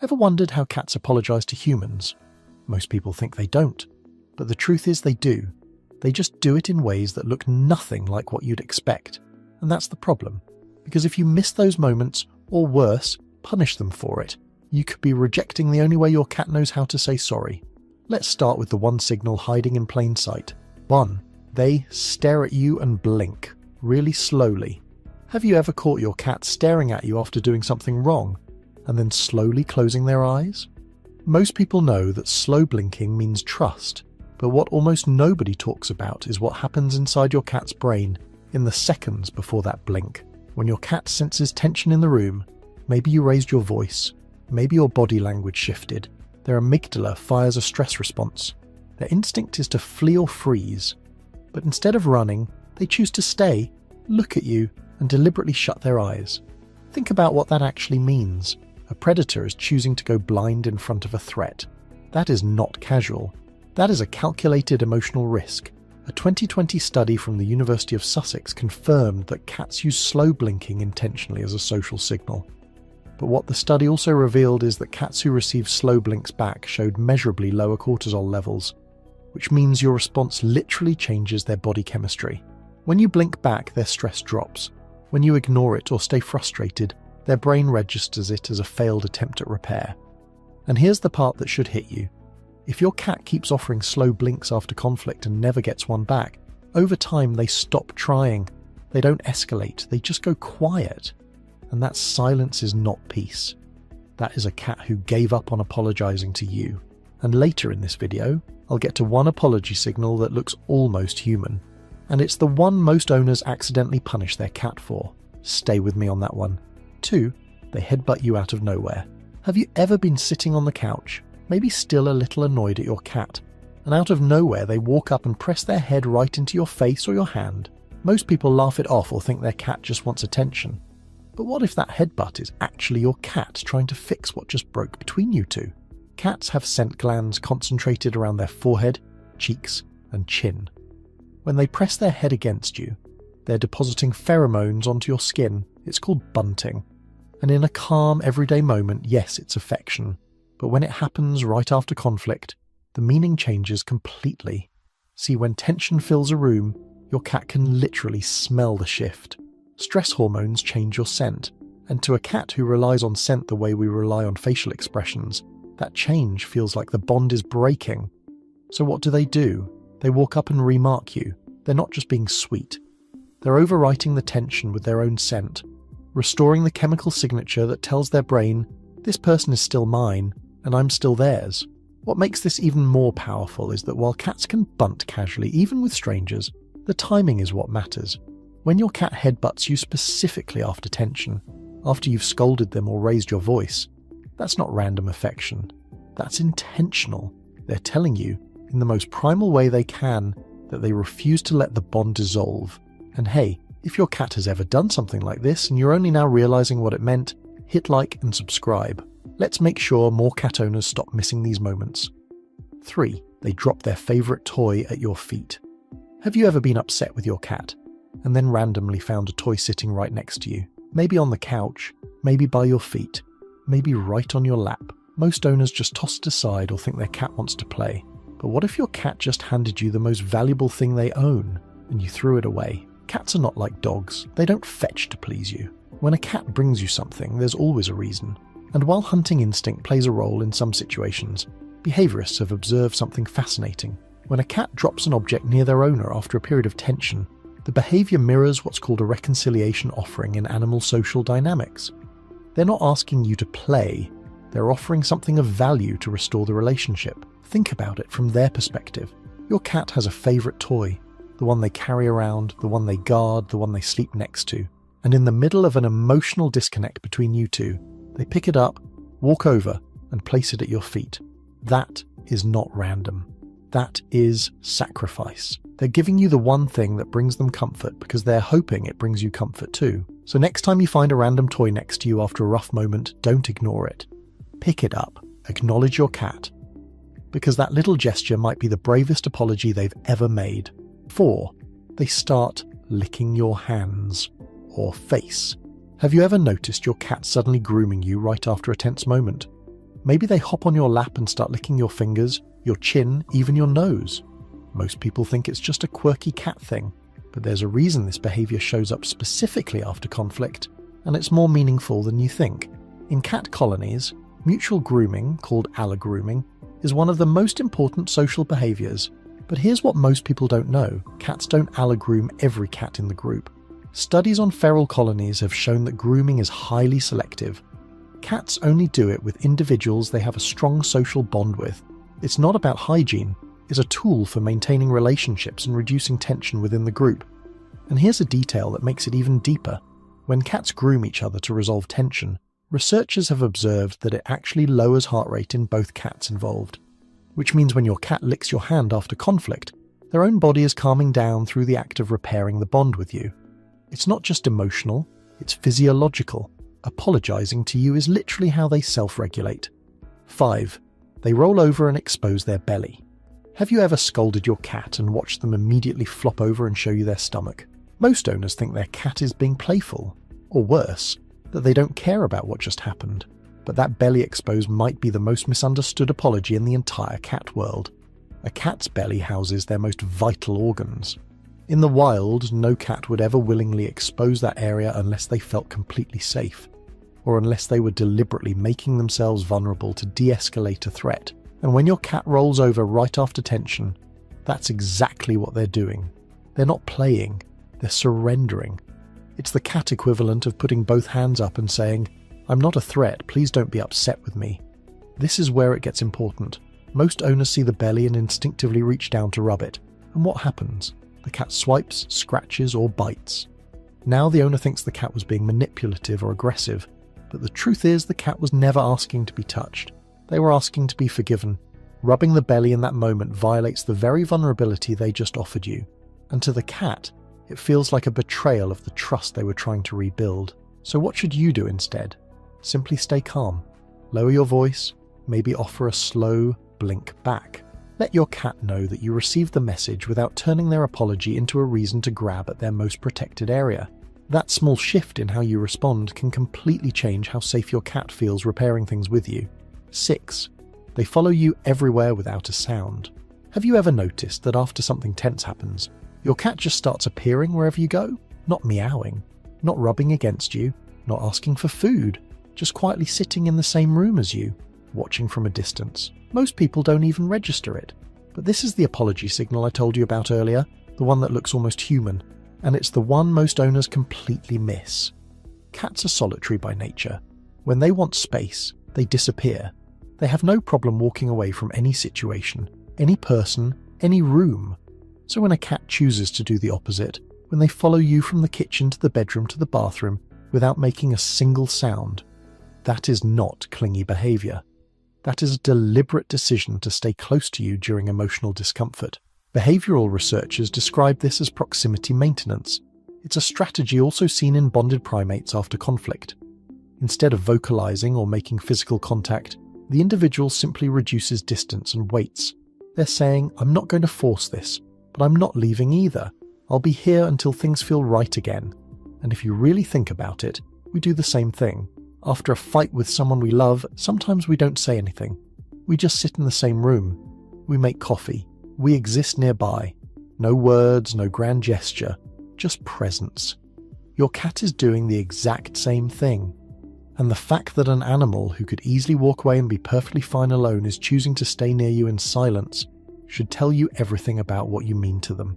Ever wondered how cats apologise to humans? Most people think they don't, but the truth is they do. They just do it in ways that look nothing like what you'd expect. And that's the problem, because if you miss those moments, or worse, punish them for it, you could be rejecting the only way your cat knows how to say sorry. Let's start with the one signal hiding in plain sight. 1. They stare at you and blink, really slowly. Have you ever caught your cat staring at you after doing something wrong, and then slowly closing their eyes? Most people know that slow blinking means trust, but what almost nobody talks about is what happens inside your cat's brain in the seconds before that blink. When your cat senses tension in the room, maybe you raised your voice, maybe your body language shifted, their amygdala fires a stress response. Their instinct is to flee or freeze, but instead of running, they choose to stay, look at you, and deliberately shut their eyes. Think about what that actually means. A predator is choosing to go blind in front of a threat. That is not casual. That is a calculated emotional risk. A 2020 study from the University of Sussex confirmed that cats use slow blinking intentionally as a social signal. But what the study also revealed is that cats who received slow blinks back showed measurably lower cortisol levels, which means your response literally changes their body chemistry. When you blink back, their stress drops. When you ignore it or stay frustrated, their brain registers it as a failed attempt at repair. And here's the part that should hit you. If your cat keeps offering slow blinks after conflict and never gets one back, over time they stop trying. They don't escalate, they just go quiet. And that silence is not peace. That is a cat who gave up on apologizing to you. And later in this video, I'll get to one apology signal that looks almost human. And it's the one most owners accidentally punish their cat for. Stay with me on that one. 2. They headbutt you out of nowhere. Have you ever been sitting on the couch, maybe still a little annoyed at your cat, and out of nowhere they walk up and press their head right into your face or your hand? Most people laugh it off or think their cat just wants attention. But what if that headbutt is actually your cat trying to fix what just broke between you two? Cats have scent glands concentrated around their forehead, cheeks, and chin. When they press their head against you, they're depositing pheromones onto your skin. It's called bunting. And in a calm, everyday moment, yes, it's affection. But when it happens right after conflict, the meaning changes completely. See, when tension fills a room, your cat can literally smell the shift. Stress hormones change your scent, and to a cat who relies on scent the way we rely on facial expressions, that change feels like the bond is breaking. So what do? They walk up and remark you. They're not just being sweet. They're overwriting the tension with their own scent, restoring the chemical signature that tells their brain, this person is still mine, and I'm still theirs. What makes this even more powerful is that while cats can bunt casually, even with strangers, the timing is what matters. When your cat headbutts you specifically after tension, after you've scolded them or raised your voice, that's not random affection. That's intentional. They're telling you, in the most primal way they can, that they refuse to let the bond dissolve. And hey, if your cat has ever done something like this and you're only now realizing what it meant, hit like and subscribe. Let's make sure more cat owners stop missing these moments. 3. They drop their favorite toy at your feet. Have you ever been upset with your cat and then randomly found a toy sitting right next to you? Maybe on the couch, maybe by your feet, maybe right on your lap. Most owners just toss it aside or think their cat wants to play. But what if your cat just handed you the most valuable thing they own and you threw it away? Cats are not like dogs. They don't fetch to please you. When a cat brings you something, there's always a reason. And while hunting instinct plays a role in some situations, behaviourists have observed something fascinating. When a cat drops an object near their owner after a period of tension, the behaviour mirrors what's called a reconciliation offering in animal social dynamics. They're not asking you to play, they're offering something of value to restore the relationship. Think about it from their perspective. Your cat has a favourite toy, the one they carry around, the one they guard, the one they sleep next to. And in the middle of an emotional disconnect between you two, they pick it up, walk over, and place it at your feet. That is not random. That is sacrifice. They're giving you the one thing that brings them comfort because they're hoping it brings you comfort too. So next time you find a random toy next to you after a rough moment, don't ignore it. Pick it up. Acknowledge your cat. Because that little gesture might be the bravest apology they've ever made. 4. They start licking your hands or face. Have you ever noticed your cat suddenly grooming you right after a tense moment? Maybe they hop on your lap and start licking your fingers, your chin, even your nose. Most people think it's just a quirky cat thing, but there's a reason this behavior shows up specifically after conflict, and it's more meaningful than you think. In cat colonies, mutual grooming, called allogrooming, is one of the most important social behaviors. But here's what most people don't know: cats don't allogroom every cat in the group. Studies on feral colonies have shown that grooming is highly selective. Cats only do it with individuals they have a strong social bond with. It's not about hygiene, it's a tool for maintaining relationships and reducing tension within the group. And here's a detail that makes it even deeper. When cats groom each other to resolve tension, researchers have observed that it actually lowers heart rate in both cats involved. Which means when your cat licks your hand after conflict, their own body is calming down through the act of repairing the bond with you. It's not just emotional, it's physiological. Apologizing to you is literally how they self-regulate. 5. They roll over and expose their belly. Have you ever scolded your cat and watched them immediately flop over and show you their stomach? Most owners think their cat is being playful, or worse, that they don't care about what just happened. But that belly expose might be the most misunderstood apology in the entire cat world. A cat's belly houses their most vital organs. In the wild, no cat would ever willingly expose that area unless they felt completely safe, or unless they were deliberately making themselves vulnerable to de-escalate a threat. And when your cat rolls over right after tension, that's exactly what they're doing. They're not playing, they're surrendering. It's the cat equivalent of putting both hands up and saying, "I'm not a threat, please don't be upset with me." This is where it gets important. Most owners see the belly and instinctively reach down to rub it. And what happens? The cat swipes, scratches, or bites. Now the owner thinks the cat was being manipulative or aggressive, but the truth is the cat was never asking to be touched. They were asking to be forgiven. Rubbing the belly in that moment violates the very vulnerability they just offered you. And to the cat, it feels like a betrayal of the trust they were trying to rebuild. So what should you do instead? Simply stay calm. Lower your voice, maybe offer a slow blink back. Let your cat know that you received the message without turning their apology into a reason to grab at their most protected area. That small shift in how you respond can completely change how safe your cat feels repairing things with you. 6. They follow you everywhere without a sound. Have you ever noticed that after something tense happens, your cat just starts appearing wherever you go? Not meowing, not rubbing against you, not asking for food, just quietly sitting in the same room as you, watching from a distance. Most people don't even register it. But this is the apology signal I told you about earlier, the one that looks almost human, and it's the one most owners completely miss. Cats are solitary by nature. When they want space, they disappear. They have no problem walking away from any situation, any person, any room. So when a cat chooses to do the opposite, when they follow you from the kitchen to the bedroom to the bathroom without making a single sound, that is not clingy behavior. That is a deliberate decision to stay close to you during emotional discomfort. Behavioral researchers describe this as proximity maintenance. It's a strategy also seen in bonded primates after conflict. Instead of vocalizing or making physical contact, the individual simply reduces distance and waits. They're saying, "I'm not going to force this, but I'm not leaving either. I'll be here until things feel right again." And if you really think about it, we do the same thing. After a fight with someone we love, sometimes we don't say anything. We just sit in the same room. We make coffee. We exist nearby. No words, no grand gesture, just presence. Your cat is doing the exact same thing. And the fact that an animal who could easily walk away and be perfectly fine alone is choosing to stay near you in silence should tell you everything about what you mean to them.